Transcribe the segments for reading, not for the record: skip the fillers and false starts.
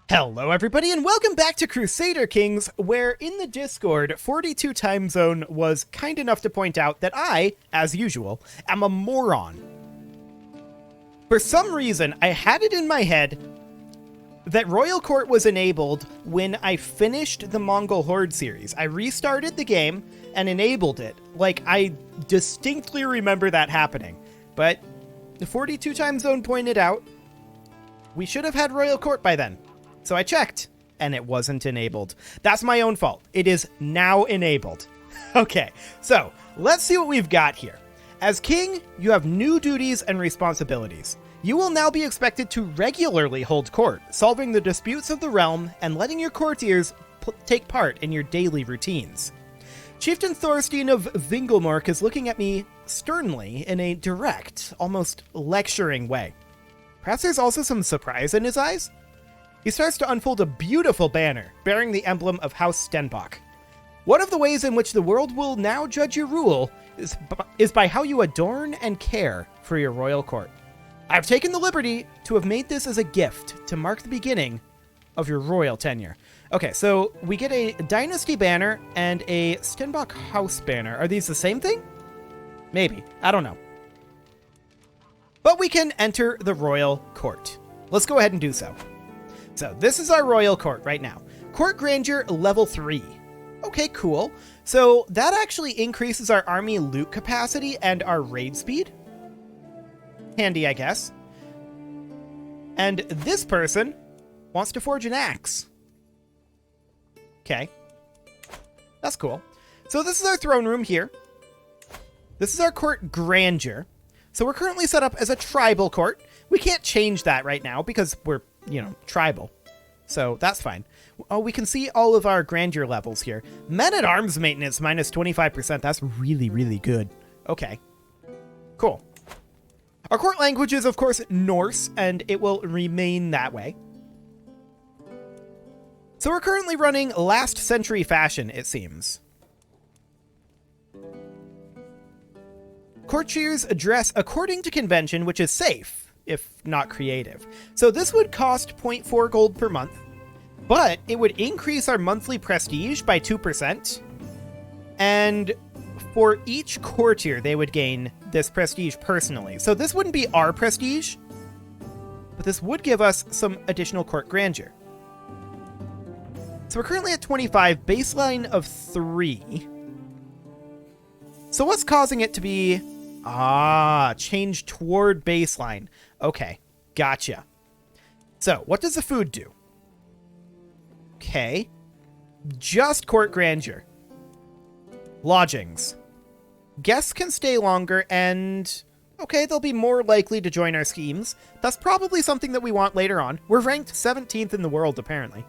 Hello everybody and welcome back to Crusader Kings, where in the Discord, 42 Time Zone was kind enough to point out that I, as usual, am a moron. For some reason, I had it in my head that Royal Court was enabled when I finished the Mongol Horde series. I restarted the game and enabled it. Like, I distinctly remember that happening. But the 42 Time Zone pointed out we should have had Royal Court by then. So I checked, and it wasn't enabled. That's my own fault. It is now enabled. Okay, so let's see what we've got here. As king, you have new duties and responsibilities. You will now be expected to regularly hold court, solving the disputes of the realm and letting your courtiers take part in your daily routines. Chieftain Thorstein of Vingelmark is looking at me sternly in a direct, almost lecturing way. Perhaps there's also some surprise in his eyes? He starts to unfold a beautiful banner bearing the emblem of House Stenbock. One of the ways in which the world will now judge your rule is by how you adorn and care for your royal court. I've taken the liberty to have made this as a gift to mark the beginning of your royal tenure. Okay, so we get a dynasty banner and a Stenbock house banner. Are these the same thing? Maybe. I don't know. But we can enter the royal court. Let's go ahead and do so. So this is our royal court right now. Court grandeur level 3. Okay, cool. So that actually increases our army loot capacity and our raid speed. Handy, I guess. And this person wants to forge an axe. Okay. That's cool. So this is our throne room here. This is our court grandeur. So we're currently set up as a tribal court. We can't change that right now because we're, tribal. So that's fine. Oh, we can see all of our grandeur levels here. Men-at-arms maintenance minus 25%. That's really, really good. Okay. Cool. Our court language is, of course, Norse, and it will remain that way. So we're currently running last century fashion, it seems. Courtiers dress according to convention, which is safe, if not creative. So this would cost 0.4 gold per month, but it would increase our monthly prestige by 2%. And for each courtier, they would gain this prestige personally. So this wouldn't be our prestige, but this would give us some additional court grandeur. So we're currently at 25, baseline of 3. So what's causing it to be... change toward baseline. Okay, gotcha. So, what does the food do? Okay. Just court grandeur. Lodgings. Guests can stay longer and... okay, they'll be more likely to join our schemes. That's probably something that we want later on. We're ranked 17th in the world, apparently.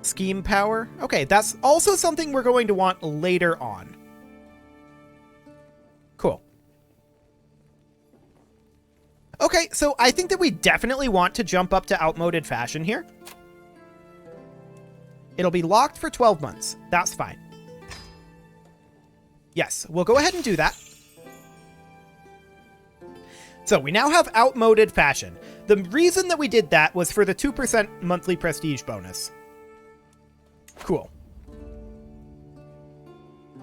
Scheme power. Okay, that's also something we're going to want later on. Cool. Okay, so I think that we definitely want to jump up to outmoded fashion here. It'll be locked for 12 months. That's fine. Yes, we'll go ahead and do that. So we now have outmoded fashion. The reason that we did that was for the 2% monthly prestige bonus. Cool.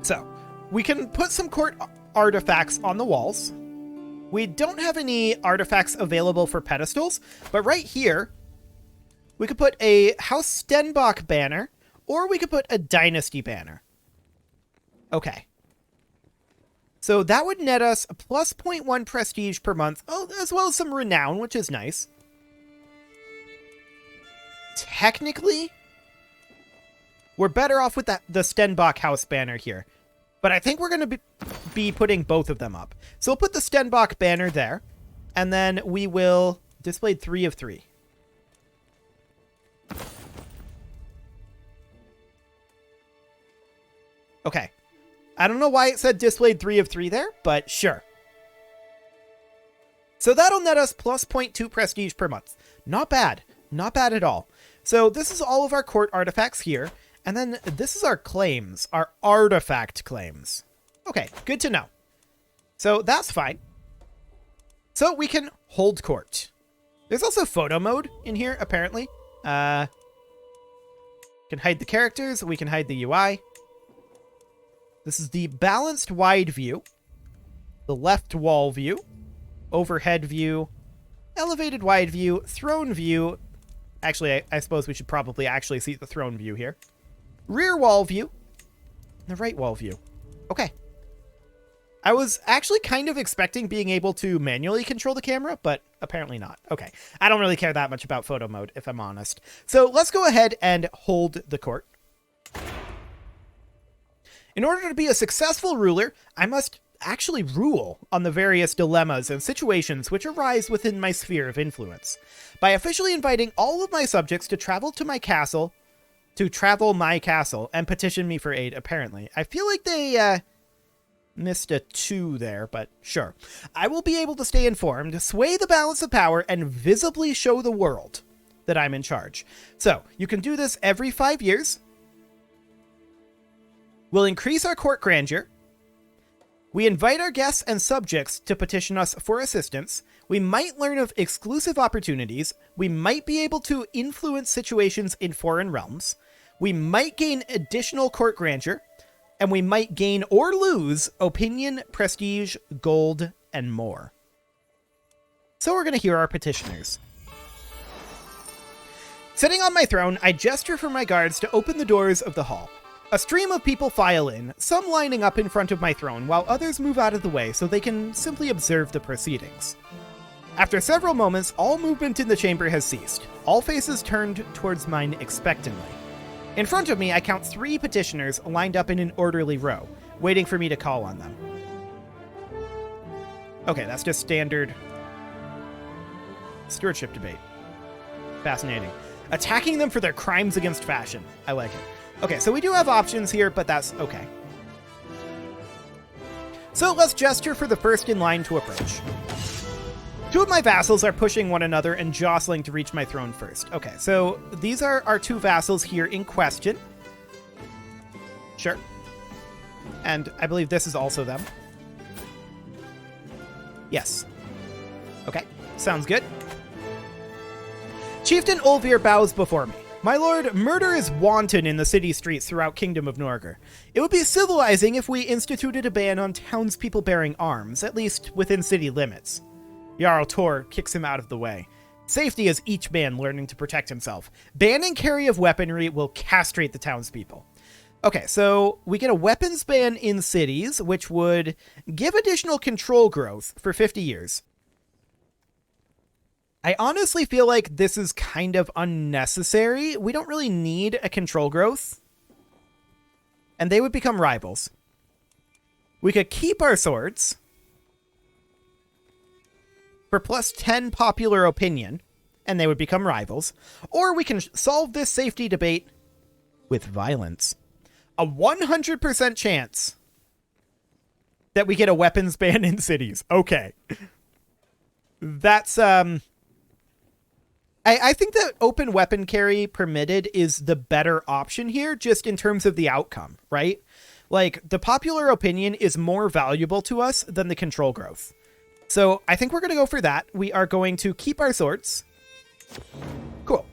So we can put some court artifacts on the walls. We don't have any artifacts available for pedestals, but right here, we could put a House Stenbock banner, or we could put a Dynasty banner. Okay. So that would net us a plus 0.1 prestige per month, as well as some renown, which is nice. Technically, we're better off with the Stenbock house banner here. But I think we're going to be putting both of them up. So we'll put the Stenbock banner there. And then we will display 3 of 3. Okay. I don't know why it said displayed 3 of 3 there, but sure. So that'll net us plus 0.2 prestige per month. Not bad. Not bad at all. So this is all of our court artifacts here. And then this is our claims, our artifact claims. Okay, good to know. So that's fine. So we can hold court. There's also photo mode in here, apparently. Can hide the characters. We can hide the UI. This is the balanced wide view, the left wall view, overhead view, elevated wide view, throne view. Actually, I suppose we should probably actually see the throne view here. Rear wall view, and the right wall view. Okay. I was actually kind of expecting being able to manually control the camera, but apparently not. Okay. I don't really care that much about photo mode, if I'm honest. So let's go ahead and hold the court. In order to be a successful ruler, I must actually rule on the various dilemmas and situations which arise within my sphere of influence. By officially inviting all of my subjects to travel my castle, and petition me for aid, apparently. I feel like they, missed a 2 there, but sure. I will be able to stay informed, sway the balance of power, and visibly show the world that I'm in charge. So, you can do this every 5 years. We'll increase our court grandeur. We invite our guests and subjects to petition us for assistance. We might learn of exclusive opportunities. We might be able to influence situations in foreign realms. We might gain additional court grandeur. And we might gain or lose opinion, prestige, gold, and more. So we're going to hear our petitioners. Sitting on my throne, I gesture for my guards to open the doors of the hall. A stream of people file in, some lining up in front of my throne, while others move out of the way so they can simply observe the proceedings. After several moments, all movement in the chamber has ceased, all faces turned towards mine expectantly. In front of me, I count 3 petitioners lined up in an orderly row, waiting for me to call on them. Okay, that's just standard stewardship debate. Fascinating. Attacking them for their crimes against fashion. I like it. Okay, so we do have options here, but that's okay. So let's gesture for the first in line to approach. 2 of my vassals are pushing one another and jostling to reach my throne first. Okay, so these are our 2 vassals here in question. Sure. And I believe this is also them. Yes. Okay, sounds good. Chieftain Olvir bows before me. My lord, murder is wanton in the city streets throughout Kingdom of Norgr. It would be civilizing if we instituted a ban on townspeople bearing arms, at least within city limits. Jarl Tor kicks him out of the way. Safety is each man learning to protect himself. Banning carry of weaponry will castrate the townspeople. Okay, so we get a weapons ban in cities, which would give additional control growth for 50 years. I honestly feel like this is kind of unnecessary. We don't really need a control growth. And they would become rivals. We could keep our swords for plus 10 popular opinion, and they would become rivals. Or we can solve this safety debate with violence. A 100% chance that we get a weapons ban in cities. Okay. That's, I think that open weapon carry permitted is the better option here, just in terms of the outcome, right? Like, the popular opinion is more valuable to us than the control growth. So I think we're going to go for that. We are going to keep our swords. Cool.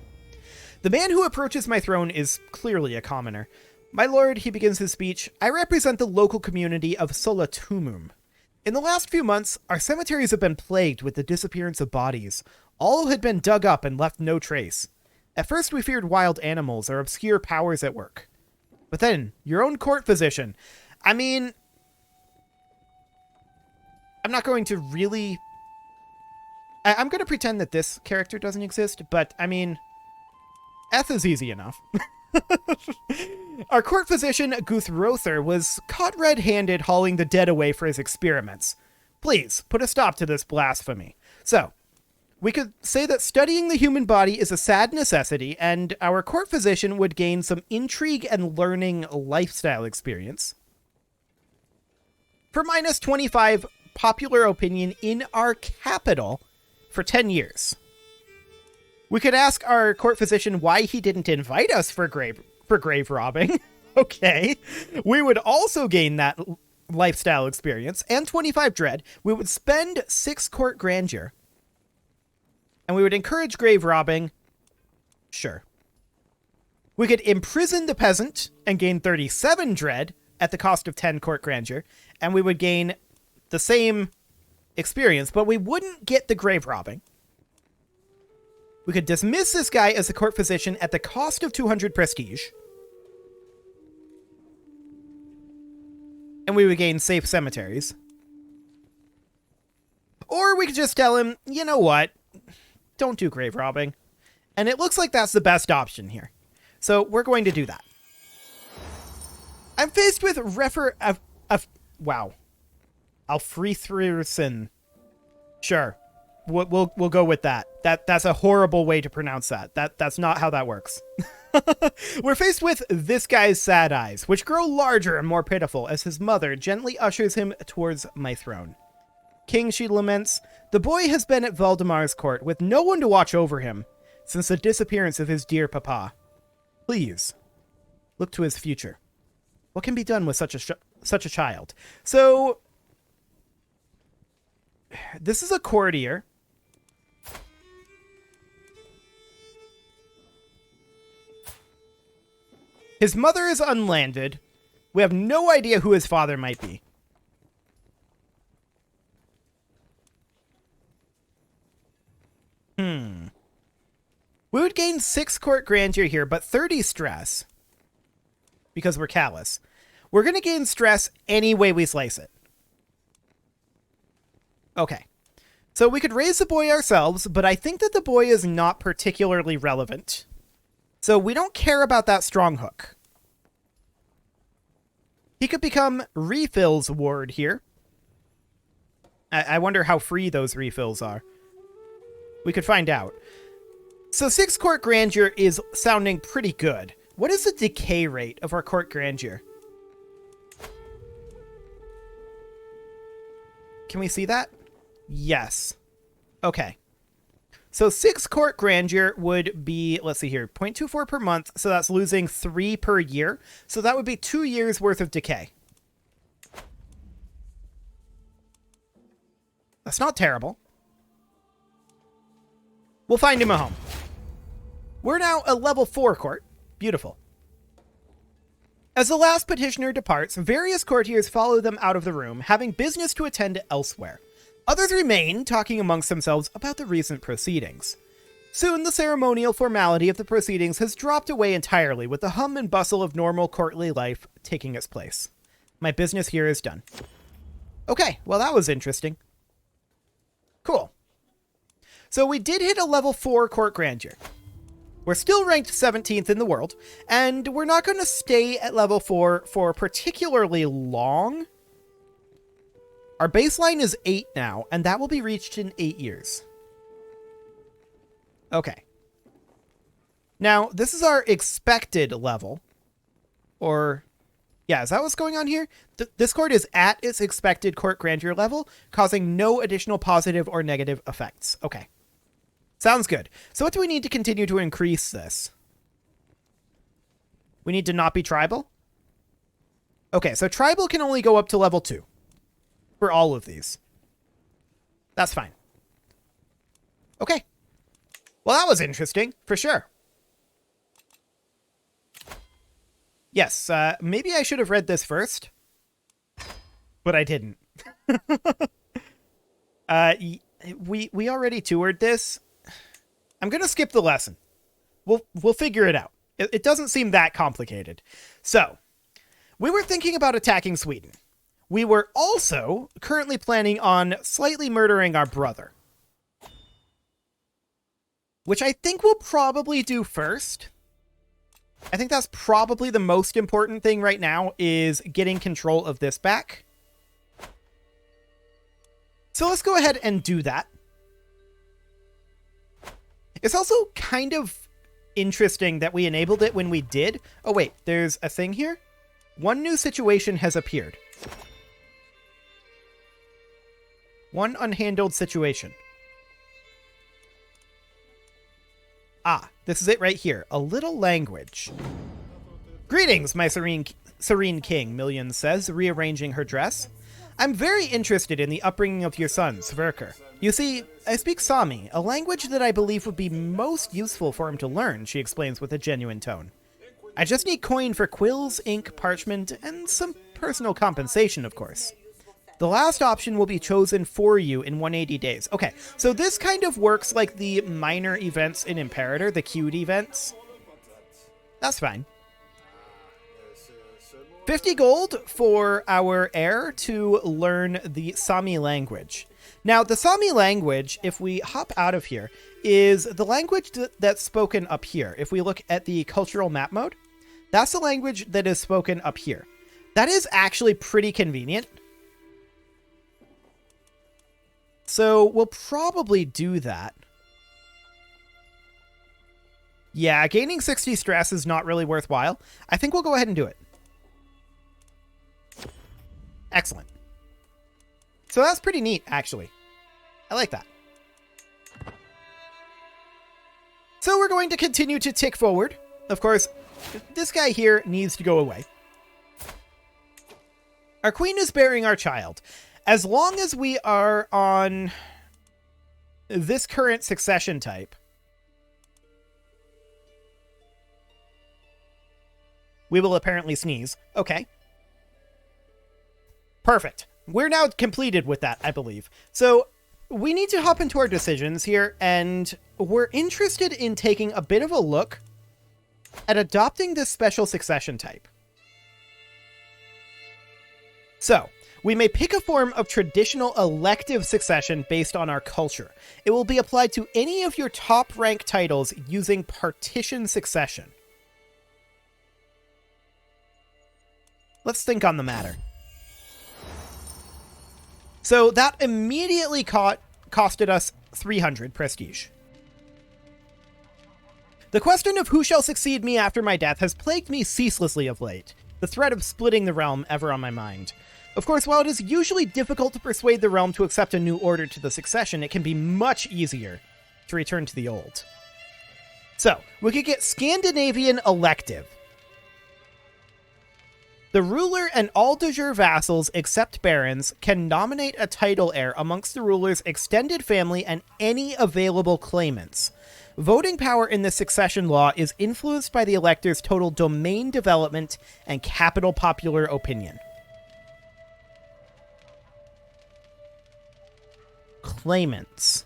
The man who approaches my throne is clearly a commoner. My lord, he begins his speech, I represent the local community of Solatumum. In the last few months, our cemeteries have been plagued with the disappearance of bodies. All had been dug up and left no trace. At first we feared wild animals or obscure powers at work. But then, your own court physician. I mean, I'm not going to really... I'm going to pretend that this character doesn't exist, but, I mean, Eth is easy enough. Our court physician, Guthrother, was caught red-handed hauling the dead away for his experiments. Please, put a stop to this blasphemy. So, we could say that studying the human body is a sad necessity, and our court physician would gain some intrigue and learning lifestyle experience. For minus 25 popular opinion in our capital for 10 years. We could ask our court physician why he didn't invite us for grave robbing. Okay. We would also gain that lifestyle experience and 25 dread. We would spend 6 court grandeur. And we would encourage grave robbing. Sure. We could imprison the peasant and gain 37 dread at the cost of 10 court grandeur. And we would gain the same experience, but we wouldn't get the grave robbing. We could dismiss this guy as a court physician at the cost of 200 prestige. And we would gain safe cemeteries. Or we could just tell him, you know what? Don't do grave robbing. And it looks like that's the best option here. So we're going to do that. I'm faced with wow. Alfrithrusen. Sure. We'll go with that. That's a horrible way to pronounce that. That's not how that works. We're faced with this guy's sad eyes, which grow larger and more pitiful as his mother gently ushers him towards my throne. King, she laments, the boy has been at Valdemar's court with no one to watch over him since the disappearance of his dear papa. Please, look to his future. What can be done with such a child? So, this is a courtier. His mother is unlanded. We have no idea who his father might be. We would gain 6 court grandeur here, but 30 stress. Because we're callous. We're going to gain stress any way we slice it. Okay. So we could raise the boy ourselves, but I think that the boy is not particularly relevant. So we don't care about that strong hook. He could become refills ward here. I wonder how free those refills are. We could find out. So 6 court grandeur is sounding pretty good. What is the decay rate of our court grandeur? Can we see that? Yes. Okay. So 6 court grandeur would be, let's see here, 0.24 per month. So that's losing 3 per year. So that would be 2 years worth of decay. That's not terrible. We'll find him a home. We're now a level 4 court. Beautiful. As the last petitioner departs, various courtiers follow them out of the room, having business to attend elsewhere. Others remain, talking amongst themselves about the recent proceedings. Soon, the ceremonial formality of the proceedings has dropped away entirely, with the hum and bustle of normal courtly life taking its place. My business here is done. Okay, well that was interesting. Cool. So we did hit a level 4 court grandeur. We're still ranked 17th in the world, and we're not going to stay at level 4 for particularly long. Our baseline is 8 now, and that will be reached in 8 years. Okay. Now, this is our expected level. Or, yeah, is that what's going on here? This court is at its expected court grandeur level, causing no additional positive or negative effects. Okay. Sounds good. So what do we need to continue to increase this? We need to not be tribal? Okay, so tribal can only go up to level 2. For all of these. That's fine. Okay. Well, that was interesting, for sure. Yes, maybe I should have read this first. But I didn't. We already toured this. I'm going to skip the lesson. We'll figure it out. It doesn't seem that complicated. So, we were thinking about attacking Sweden. We were also currently planning on slightly murdering our brother. Which I think we'll probably do first. I think that's probably the most important thing right now is getting control of this back. So let's go ahead and do that. It's also kind of interesting that we enabled it when we did. Oh wait, there's a thing here. One new situation has appeared. One unhandled situation. Ah, this is it right here. A little language. Greetings, my serene king, Million says, rearranging her dress. I'm very interested in the upbringing of your son, Sverker. You see, I speak Sami, a language that I believe would be most useful for him to learn, she explains with a genuine tone. I just need coin for quills, ink, parchment, and some personal compensation, of course. The last option will be chosen for you in 180 days. Okay, so this kind of works like the minor events in Imperator, the queued events. That's fine. 50 gold for our heir to learn the Sami language. Now, the Sami language, if we hop out of here, is the language that's spoken up here. If we look at the cultural map mode, that's the language that is spoken up here. That is actually pretty convenient. So we'll probably do that. Yeah, gaining 60 stress is not really worthwhile. I think we'll go ahead and do it. Excellent. So that's pretty neat, actually. I like that. So we're going to continue to tick forward. Of course, this guy here needs to go away. Our queen is bearing our child. As long as we are on this current succession type, we will apparently sneeze. Okay. Perfect. We're now completed with that, I believe. So we need to hop into our decisions here, and we're interested in taking a bit of a look at adopting this special succession type. So, we may pick a form of traditional elective succession based on our culture. It will be applied to any of your top rank titles using partition succession. Let's think on the matter. So that immediately costed us 300 prestige. The question of who shall succeed me after my death has plagued me ceaselessly of late, the threat of splitting the realm ever on my mind. Of course, while it is usually difficult to persuade the realm to accept a new order to the succession, it can be much easier to return to the old. So, we could get Scandinavian elective. The ruler and all de jure vassals, except barons, can nominate a title heir amongst the ruler's extended family and any available claimants. Voting power in the succession law is influenced by the elector's total domain development and capital popular opinion. Claimants.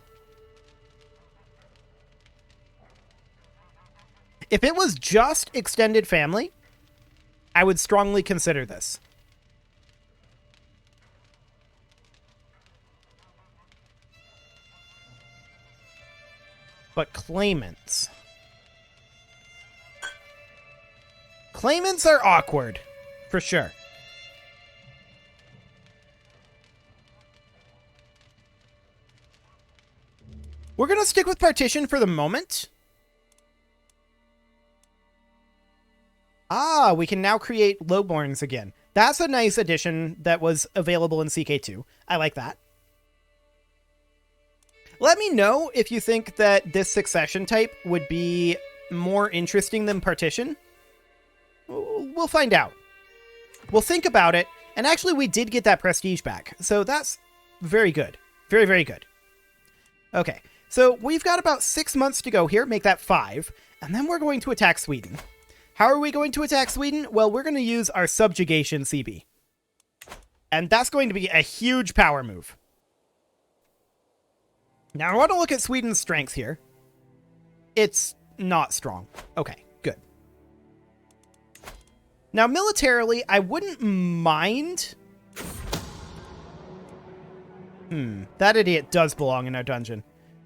If it was just extended family, I would strongly consider this. But claimants. Claimants are awkward, for sure. We're going to stick with partition for the moment. Ah, we can now create lowborns again. That's a nice addition that was available in CK2. I like that. Let me know if you think that this succession type would be more interesting than partition. We'll find out. We'll think about it. And actually, we did get that prestige back. So that's very good. Very, very good. Okay. So we've got about 6 months to go here. Make that 5. And then we're going to attack Sweden. How are we going to attack Sweden? Well, we're going to use our Subjugation CB. And that's going to be a huge power move. Now, I want to look at Sweden's strength here. It's not strong. Okay, good. Now, militarily, I wouldn't mind... that idiot does belong in our dungeon.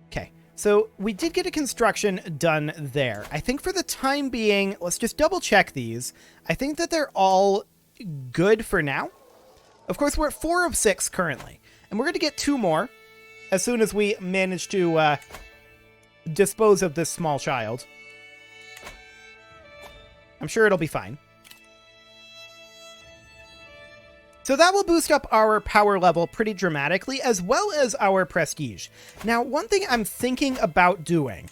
Okay. So we did get a construction done there. I think for the time being, let's just double check these. I think that they're all good for now. Of course, we're at 4 of 6 currently. And we're going to get 2 more as soon as we manage to dispose of this small child. I'm sure it'll be fine. So that will boost up our power level pretty dramatically, as well as our prestige. Now, one thing I'm thinking about doing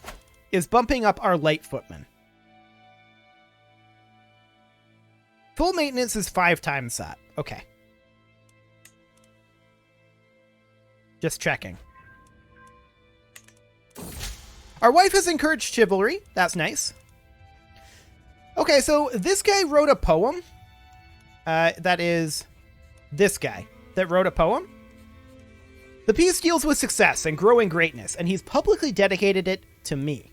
is bumping up our light footmen. Full maintenance is 5 times that. Okay. Just checking. Our wife has encouraged chivalry. That's nice. Okay, so this guy wrote a poem. That is this guy that wrote a poem. The peace deals with success and growing greatness, and he's publicly dedicated it to me.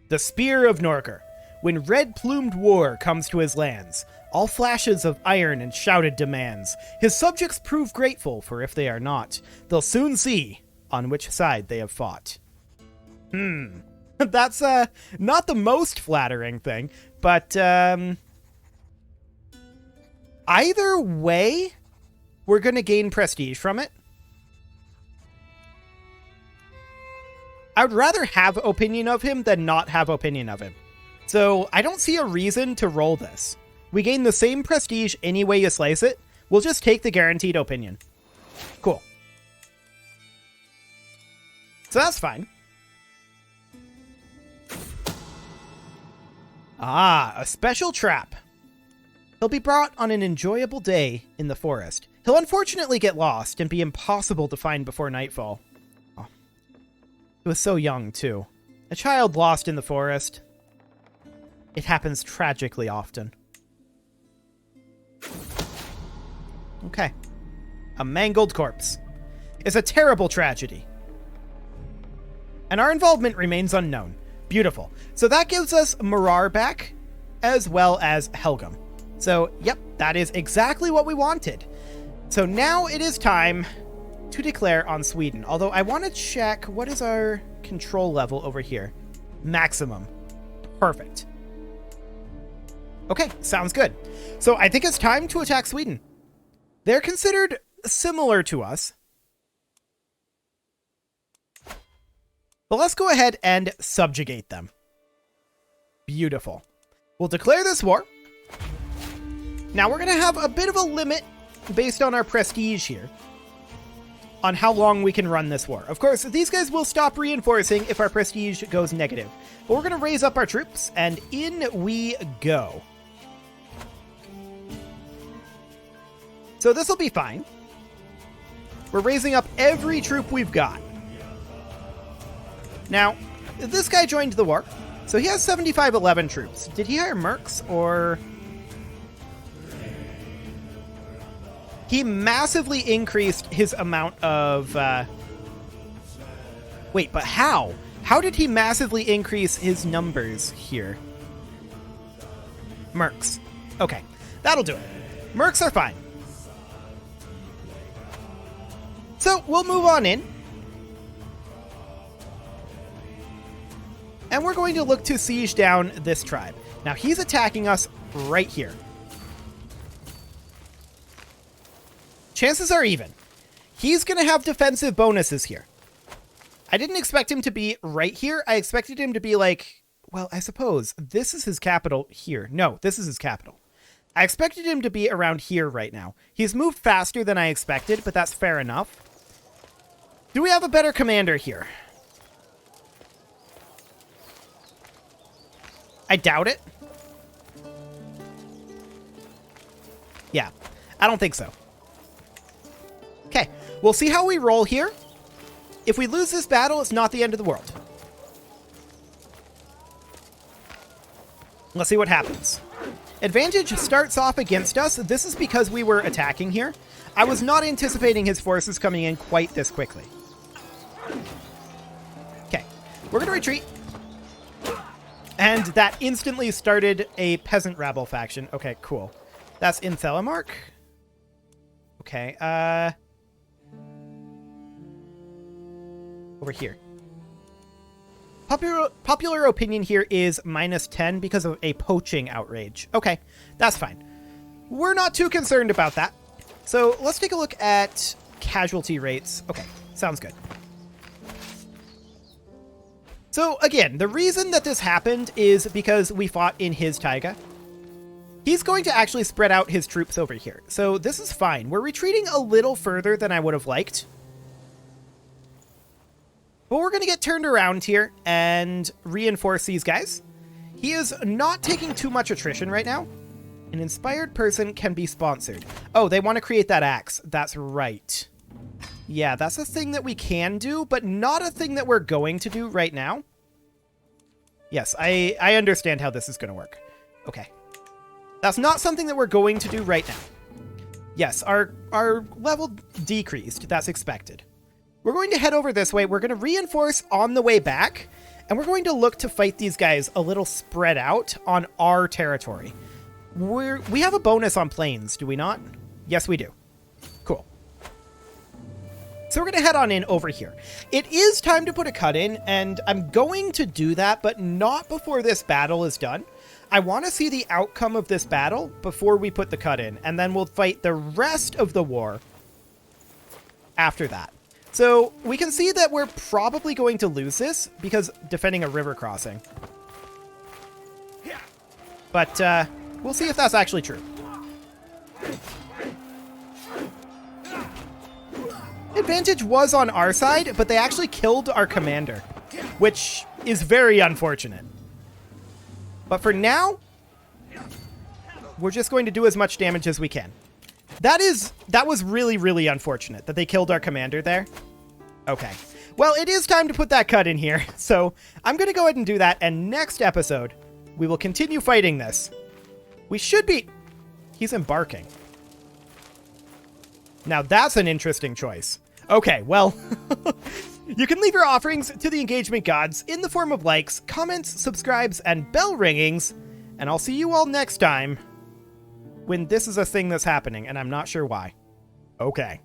The Spear of Norker. When red-plumed war comes to his lands, all flashes of iron and shouted demands, his subjects prove grateful, for if they are not, they'll soon see on which side they have fought. That's not the most flattering thing, but either way, we're going to gain prestige from it. I would rather have opinion of him than not have opinion of him. So I don't see a reason to roll this. We gain the same prestige any way you slice it. We'll just take the guaranteed opinion. Cool. So that's fine. Ah, a special trap. He'll be brought on an enjoyable day in the forest. He'll unfortunately get lost and be impossible to find before nightfall. Oh. He was so young, too. A child lost in the forest. It happens tragically often. Okay. A mangled corpse. It's a terrible tragedy. And our involvement remains unknown. Beautiful. So that gives us Marar back, as well as Helgum. So, yep, that is exactly what we wanted. So now it is time to declare on Sweden. Although I want to check, what is our control level over here? Maximum. Perfect. Okay, sounds good. So I think it's time to attack Sweden. They're considered similar to us. But let's go ahead and subjugate them. Beautiful. We'll declare this war. Now we're going to have a bit of a limit based on our prestige here on how long we can run this war. Of course, these guys will stop reinforcing if our prestige goes negative. But we're going to raise up our troops, and in we go. So this will be fine. We're raising up every troop we've got. Now, this guy joined the war, so he has 7511 troops. Did he hire mercs, or... He massively increased his amount of... Wait, but how? How did he massively increase his numbers here? Mercs. Okay, that'll do it. Mercs are fine. So, we'll move on in. And we're going to look to siege down this tribe. Now, he's attacking us right here. Chances are even. He's going to have defensive bonuses here. I didn't expect him to be right here. I expected him to be like, well, I suppose this is his capital here. No, this is his capital. I expected him to be around here right now. He's moved faster than I expected, but that's fair enough. Do we have a better commander here? I doubt it. Yeah, I don't think so. Okay, we'll see how we roll here. If we lose this battle, it's not the end of the world. Let's see what happens. Advantage starts off against us. This is because we were attacking here. I was not anticipating his forces coming in quite this quickly. Okay, we're going to retreat. And that instantly started a peasant rabble faction. Okay, cool. That's in Thelamark. Okay, over here. Popular opinion here is -10 because of a poaching outrage. Okay, that's fine. We're not too concerned about that. So let's take a look at casualty rates. Okay, sounds good. So again, the reason that this happened is because we fought in his taiga. He's going to actually spread out his troops over here. So this is fine. We're retreating a little further than I would have liked. But we're going to get turned around here and reinforce these guys. He is not taking too much attrition right now. An inspired person can be sponsored. Oh, they want to create that axe. That's right. Yeah, that's a thing that we can do, but not a thing that we're going to do right now. Yes, I understand how this is going to work. Okay. That's not something that we're going to do right now. Yes, our level decreased. That's expected. We're going to head over this way. We're going to reinforce on the way back, and we're going to look to fight these guys a little spread out on our territory. We have a bonus on planes, do we not? Yes, we do. Cool. So we're going to head on in over here. It is time to put a cut in, and I'm going to do that, but not before this battle is done. I want to see the outcome of this battle before we put the cut in, and then we'll fight the rest of the war after that. So we can see that we're probably going to lose this because defending a river crossing. But we'll see if that's actually true. Advantage was on our side, but they actually killed our commander, which is very unfortunate. But for now, we're just going to do as much damage as we can. That was really, really unfortunate that they killed our commander there. Okay. Well, it is time to put that cut in here, so I'm going to go ahead and do that, and next episode, we will continue fighting this. We should be... He's embarking. Now, that's an interesting choice. Okay, well, you can leave your offerings to the engagement gods in the form of likes, comments, subscribes, and bell ringings, and I'll see you all next time when this is a thing that's happening, and I'm not sure why. Okay.